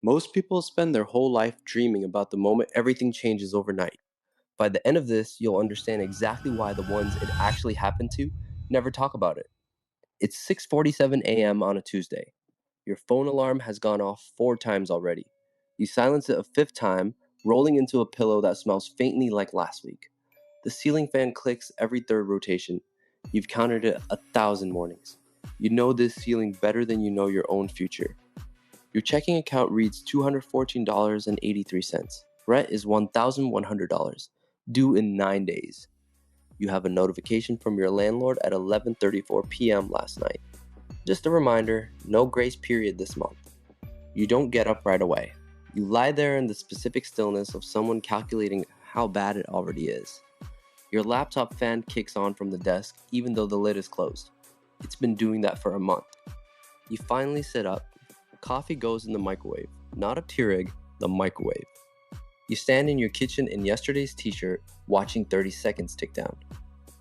Most people spend their whole life dreaming about the moment everything changes overnight. By the end of this, you'll understand exactly why the ones it actually happened to never talk about it. It's 6:47 a.m. on a Tuesday. Your phone alarm has gone off 4 times already. You silence it a 5th time, rolling into a pillow that smells faintly like last week. The ceiling fan clicks every 3rd rotation. You've counted it 1,000 mornings. You know this ceiling better than you know your own future. Your checking account reads $214.83. Rent is $1,100, due in 9 days. You have a notification from your landlord at 11:34 p.m. last night. Just a reminder, no grace period this month. You don't get up right away. You lie there in the specific stillness of someone calculating how bad it already is. Your laptop fan kicks on from the desk even though the lid is closed. It's been doing that for a month. You finally sit up. Coffee goes in the microwave. Not a Keurig, the microwave. You stand in your kitchen in yesterday's t-shirt, watching 30 seconds tick down.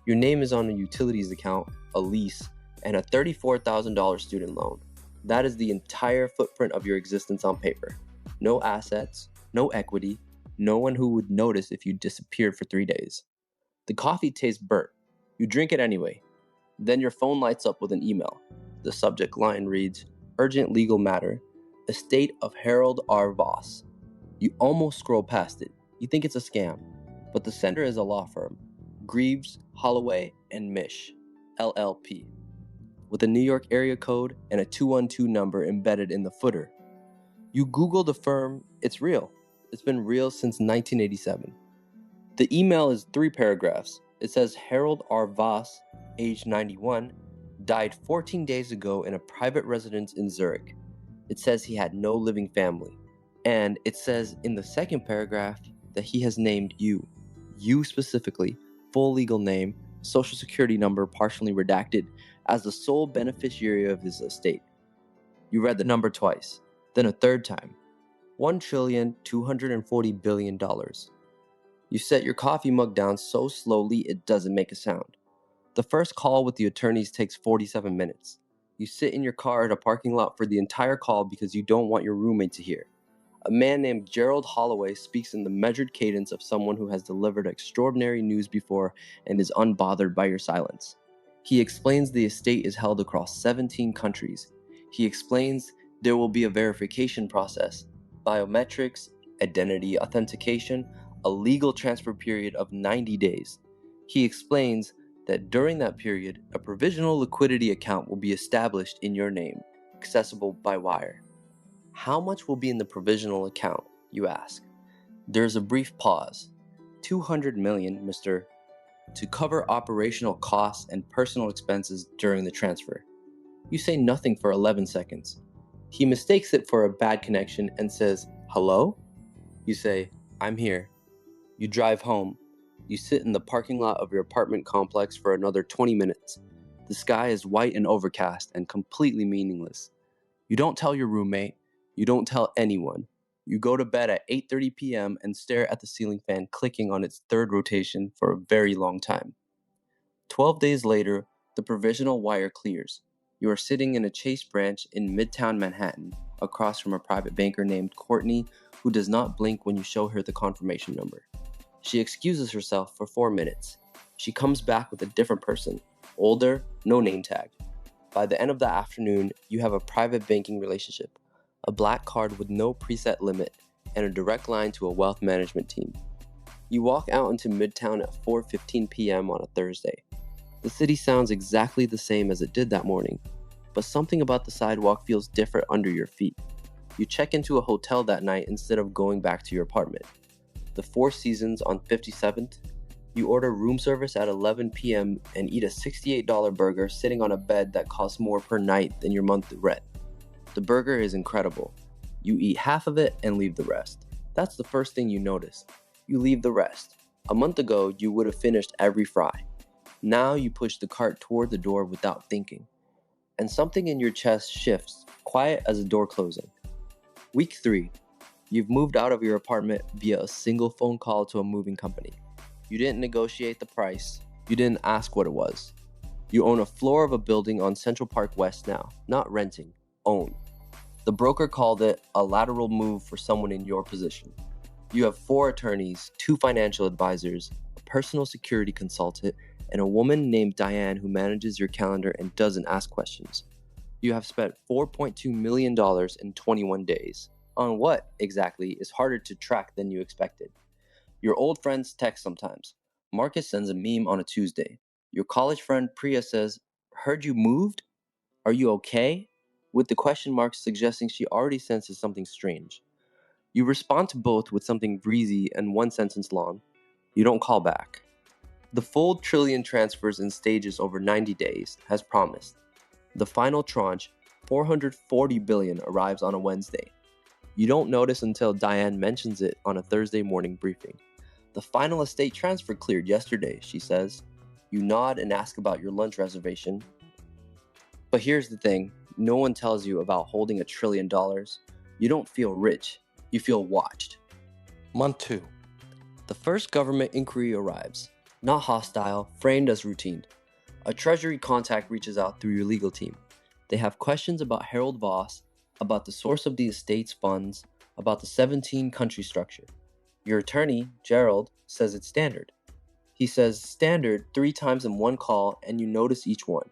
Your name is on a utilities account, a lease, and a $34,000 student loan. That is the entire footprint of your existence on paper. No assets, no equity, no one who would notice if you disappeared for 3 days. The coffee tastes burnt. You drink it anyway. Then your phone lights up with an email. The subject line reads, "Urgent legal matter, estate of Harold R. Voss." You almost scroll past it. You think it's a scam, but the sender is a law firm, Greaves, Holloway, and Mish, LLP, with a New York area code and a 212 number embedded in the footer. You Google the firm, it's real. It's been real since 1987. The email is 3 paragraphs. It says Harold R. Voss, age 91, died 14 days ago in a private residence in Zurich. It says he had no living family. And it says in the 2nd paragraph that he has named you specifically, full legal name, social security number partially redacted, as the sole beneficiary of his estate. You read the number twice, then a 3rd time. $1,240,000,000,000. You set your coffee mug down so slowly it doesn't make a sound. The first call with the attorneys takes 47 minutes. You sit in your car at a parking lot for the entire call because you don't want your roommate to hear. A man named Gerald Holloway speaks in the measured cadence of someone who has delivered extraordinary news before and is unbothered by your silence. He explains the estate is held across 17 countries. He explains there will be a verification process, biometrics, identity authentication, a legal transfer period of 90 days. He explains that during that period, a provisional liquidity account will be established in your name, accessible by wire. How much will be in the provisional account, you ask? There's a brief pause. 200 million, Mr. to cover operational costs and personal expenses during the transfer. You say nothing for 11 seconds. He mistakes it for a bad connection and says, "Hello?" You say, "I'm here." You drive home. You sit in the parking lot of your apartment complex for another 20 minutes. The sky is white and overcast and completely meaningless. You don't tell your roommate. You don't tell anyone. You go to bed at 8:30 p.m. and stare at the ceiling fan clicking on its 3rd rotation for a very long time. 12 days later, the provisional wire clears. You are sitting in a Chase branch in Midtown Manhattan, across from a private banker named Courtney, who does not blink when you show her the confirmation number. She excuses herself for 4 minutes. She comes back with a different person, older, no name tag. By the end of the afternoon, you have a private banking relationship, a black card with no preset limit, and a direct line to a wealth management team. You walk out into Midtown at 4:15 p.m. on a Thursday. The city sounds exactly the same as it did that morning, but something about the sidewalk feels different under your feet. You check into a hotel that night instead of going back to your apartment. The Four Seasons on 57th. You order room service at 11 p.m. and eat a $68 burger sitting on a bed that costs more per night than your monthly rent. The burger is incredible. You eat half of it and leave the rest. That's the first thing you notice. You leave the rest. A month ago, you would have finished every fry. Now you push the cart toward the door without thinking. And something in your chest shifts, quiet as a door closing. Week 3. You've moved out of your apartment via a single phone call to a moving company. You didn't negotiate the price. You didn't ask what it was. You own a floor of a building on Central Park West now, not renting, own. The broker called it a lateral move for someone in your position. You have 4 attorneys, 2 financial advisors, a personal security consultant, and a woman named Diane who manages your calendar and doesn't ask questions. You have spent $4.2 million in 21 days. On what, exactly, is harder to track than you expected. Your old friends text sometimes. Marcus sends a meme on a Tuesday. Your college friend Priya says, "Heard you moved? Are you okay?" With the question marks suggesting she already senses something strange. You respond to both with something breezy and one sentence long. You don't call back. The full trillion transfers in stages over 90 days, as promised. The final tranche, $440 billion, arrives on a Wednesday. You don't notice until Diane mentions it on a Thursday morning briefing. "The final estate transfer cleared yesterday," she says. You nod and ask about your lunch reservation. But here's the thing, no one tells you about holding $1 trillion. You don't feel rich, you feel watched. Month 2. The first government inquiry arrives. Not hostile, framed as routine. A Treasury contact reaches out through your legal team. They have questions about Harold Voss, about the source of the estate's funds, about the 17-country structure. Your attorney, Gerald, says it's standard. He says standard 3 times in one call, and you notice each one.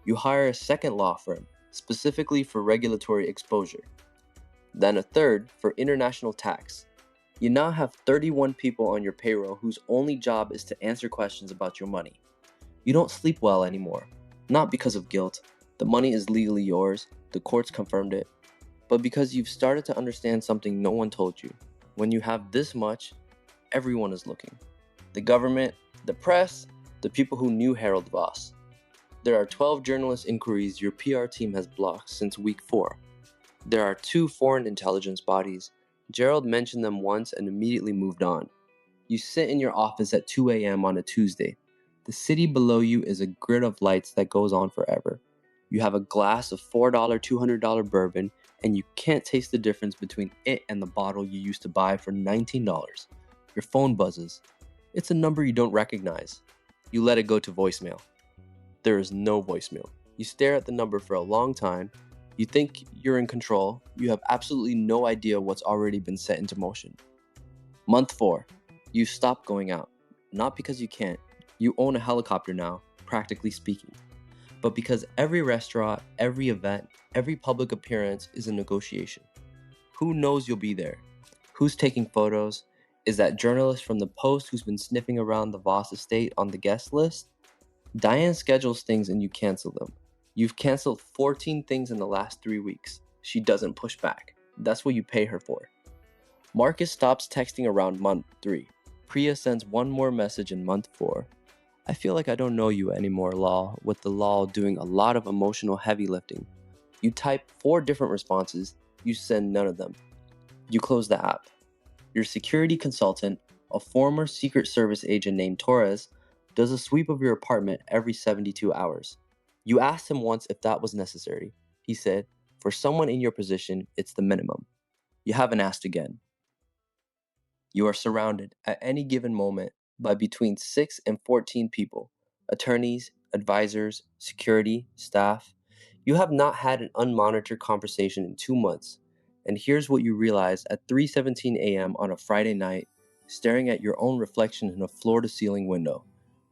You hire a second law firm, specifically for regulatory exposure. Then a third for international tax. You now have 31 people on your payroll whose only job is to answer questions about your money. You don't sleep well anymore, not because of guilt. The money is legally yours, the courts confirmed it, but because you've started to understand something no one told you. When you have this much, everyone is looking. The government, the press, the people who knew Harold Voss. There are 12 journalist inquiries your PR team has blocked since week 4. There are 2 foreign intelligence bodies. Gerald mentioned them once and immediately moved on. You sit in your office at 2 a.m. on a Tuesday. The city below you is a grid of lights that goes on forever. You have a glass of $4 $200 bourbon, and you can't taste the difference between it and the bottle you used to buy for $19. Your phone buzzes. It's a number you don't recognize. You let it go to voicemail. There is no voicemail. You stare at the number for a long time. You think you're in control. You have absolutely no idea what's already been set into motion. Month 4. You stop going out. Not because you can't. You own a helicopter now, practically speaking. But because every restaurant, every event, every public appearance is a negotiation. Who knows you'll be there? Who's taking photos? Is that journalist from the Post who's been sniffing around the Voss estate on the guest list? Diane schedules things and you cancel them. You've canceled 14 things in the last 3 weeks. She doesn't push back. That's what you pay her for. Marcus stops texting around month 3. Priya sends one more message in month 4. I feel like I don't know you anymore, lol, with the lol doing a lot of emotional heavy lifting. You type 4 different responses. You send none of them. You close the app. Your security consultant, a former Secret Service agent named Torres, does a sweep of your apartment every 72 hours. You asked him once if that was necessary. He said, "For someone in your position, it's the minimum." You haven't asked again. You are surrounded at any given moment by between 6 and 14 people, attorneys, advisors, security, staff. You have not had an unmonitored conversation in 2 months. And here's what you realize at 3:17 a.m. on a Friday night, staring at your own reflection in a floor-to-ceiling window.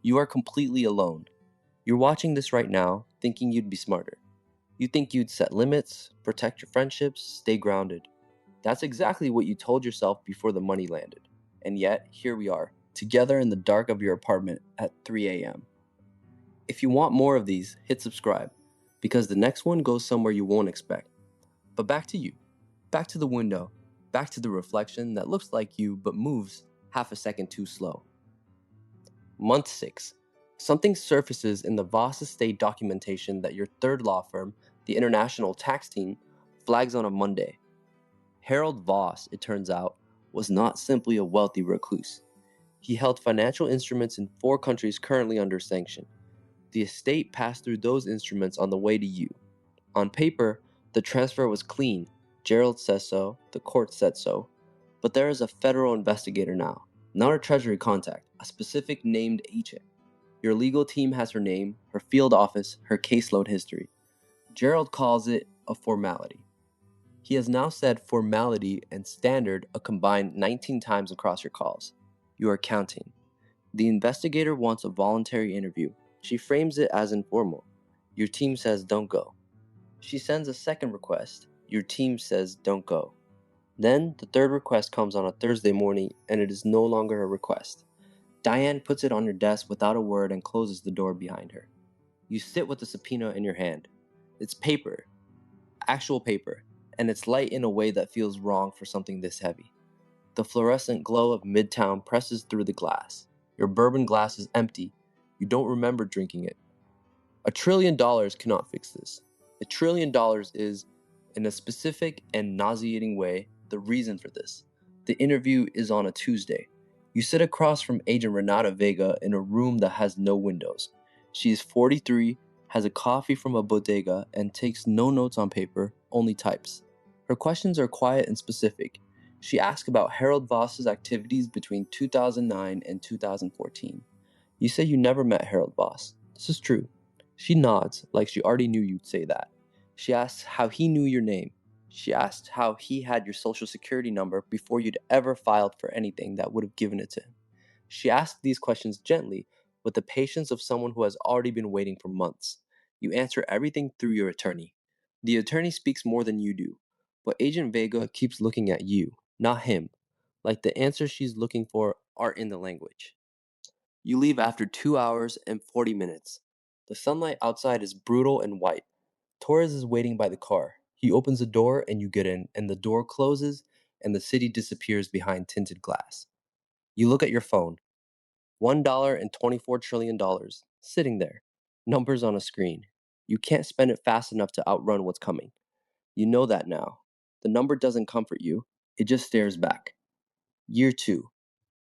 You are completely alone. You're watching this right now, thinking you'd be smarter. You think you'd set limits, protect your friendships, stay grounded. That's exactly what you told yourself before the money landed. And yet, here we are, together in the dark of your apartment at 3 a.m. If you want more of these, hit subscribe, because the next one goes somewhere you won't expect. But back to you. Back to the window. Back to the reflection that looks like you but moves half a second too slow. Month 6. Something surfaces in the Voss estate documentation that your third law firm, the international tax team, flags on a Monday. Harold Voss, it turns out, was not simply a wealthy recluse. He held financial instruments in 4 countries currently under sanction. The estate passed through those instruments on the way to you. On paper, the transfer was clean. Gerald says so, the court said so. But there is a federal investigator now, not a Treasury contact, a specific named agent. Your legal team has her name, her field office, her caseload history. Gerald calls it a formality. He has now said formality and standard a combined 19 times across your calls. You are counting. The investigator wants a voluntary interview. She frames it as informal. Your team says don't go. She sends a second request. Your team says don't go. Then the third request comes on a Thursday morning and it is no longer a request. Diane puts it on your desk without a word and closes the door behind her. You sit with the subpoena in your hand. It's paper, actual paper, and it's light in a way that feels wrong for something this heavy. The fluorescent glow of Midtown presses through the glass. Your bourbon glass is empty. You don't remember drinking it. $1 trillion cannot fix this. $1 trillion is, in a specific and nauseating way, the reason for this. The interview is on a Tuesday. You sit across from Agent Renata Vega in a room that has no windows. She is 43, has a coffee from a bodega, and takes no notes on paper, only types. Her questions are quiet and specific. She asks about Harold Voss's activities between 2009 and 2014. You say you never met Harold Voss. This is true. She nods, like she already knew you'd say that. She asks how he knew your name. She asked how he had your social security number before you'd ever filed for anything that would have given it to him. She asked these questions gently, with the patience of someone who has already been waiting for months. You answer everything through your attorney. The attorney speaks more than you do, but Agent Vega keeps looking at you, not him, like the answers she's looking for are in the language. You leave after 2 hours and 40 minutes. The sunlight outside is brutal and white. Torres is waiting by the car. He opens the door and you get in, and the door closes and the city disappears behind tinted glass. You look at your phone. $1.24 trillion sitting there. Numbers on a screen. You can't spend it fast enough to outrun what's coming. You know that now. The number doesn't comfort you. It just stares back. Year 2.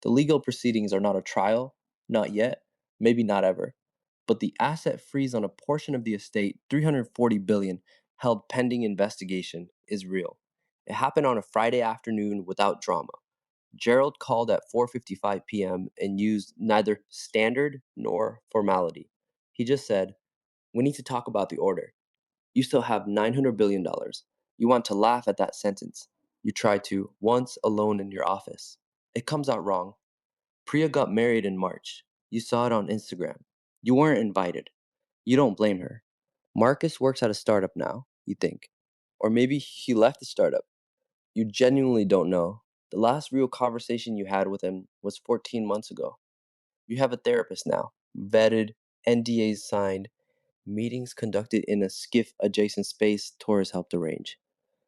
The legal proceedings are not a trial, not yet, maybe not ever. But the asset freeze on a portion of the estate, 340 billion, held pending investigation, is real. It happened on a Friday afternoon without drama. Gerald called at 4:55 p.m. and used neither standard nor formality. He just said, "We need to talk about the order. You still have $900 billion. You want to laugh at that sentence. You try to, once alone in your office. It comes out wrong. Priya got married in March. You saw it on Instagram. You weren't invited. You don't blame her. Marcus works at a startup now, you think. Or maybe he left the startup. You genuinely don't know. The last real conversation you had with him was 14 months ago. You have a therapist now, vetted, NDAs signed, meetings conducted in a skiff adjacent space Torres helped arrange.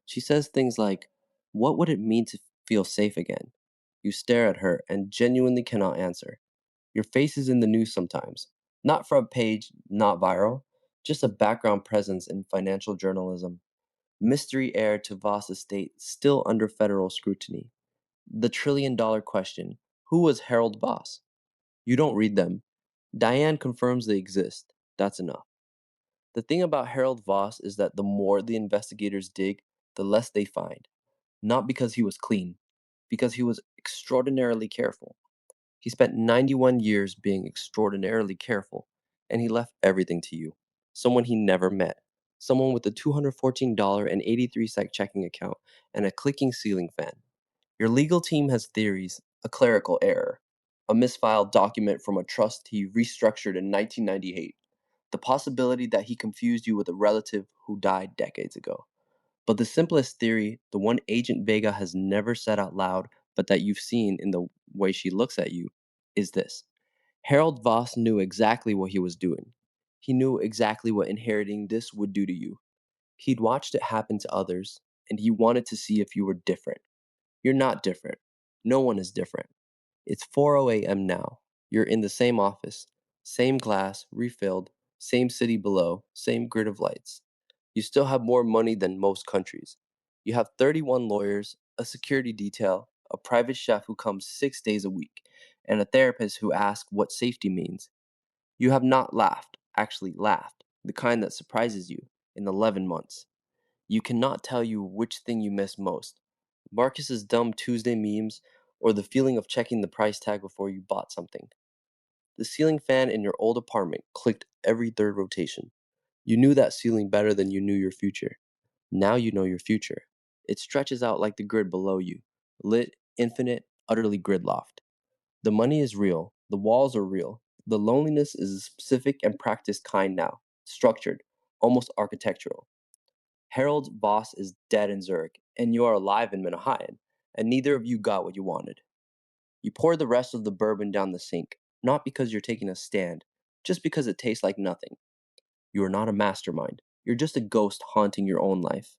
She says things like, "What would it mean to feel safe again?" You stare at her and genuinely cannot answer. Your face is in the news sometimes. Not front page, not viral, just a background presence in financial journalism. Mystery heir to Voss estate still under federal scrutiny. The $1 trillion question: who was Harold Voss? You don't read them. Diane confirms they exist. That's enough. The thing about Harold Voss is that the more the investigators dig, the less they find. Not because he was clean, because he was extraordinarily careful. He spent 91 years being extraordinarily careful, and he left everything to you. Someone he never met. Someone with a $214.83 checking account and a clicking ceiling fan. Your legal team has theories: a clerical error, a misfiled document from a trust he restructured in 1998, the possibility that he confused you with a relative who died decades ago. But the simplest theory, the one Agent Vega has never said out loud, but that you've seen in the way she looks at you, is this: Harold Voss knew exactly what he was doing. He knew exactly what inheriting this would do to you. He'd watched it happen to others, and he wanted to see if you were different. You're not different. No one is different. It's 4:00 a.m. now. You're in the same office, same glass, refilled, same city below, same grid of lights. You still have more money than most countries. You have 31 lawyers, a security detail, a private chef who comes 6 days a week, and a therapist who asks what safety means. You have not laughed, actually laughed, the kind that surprises you, in 11 months. You cannot tell you which thing you miss most: Marcus's dumb Tuesday memes or the feeling of checking the price tag before you bought something. The ceiling fan in your old apartment clicked every third rotation. You knew that ceiling better than you knew your future. Now you know your future. It stretches out like the grid below you, lit, infinite, utterly gridlocked. The money is real, the walls are real. The loneliness is a specific and practiced kind now, structured, almost architectural. Harold's boss is dead in Zurich, and you are alive in Manhattan, and neither of you got what you wanted. You pour the rest of the bourbon down the sink, not because you're taking a stand, just because it tastes like nothing. You are not a mastermind. You're just a ghost haunting your own life.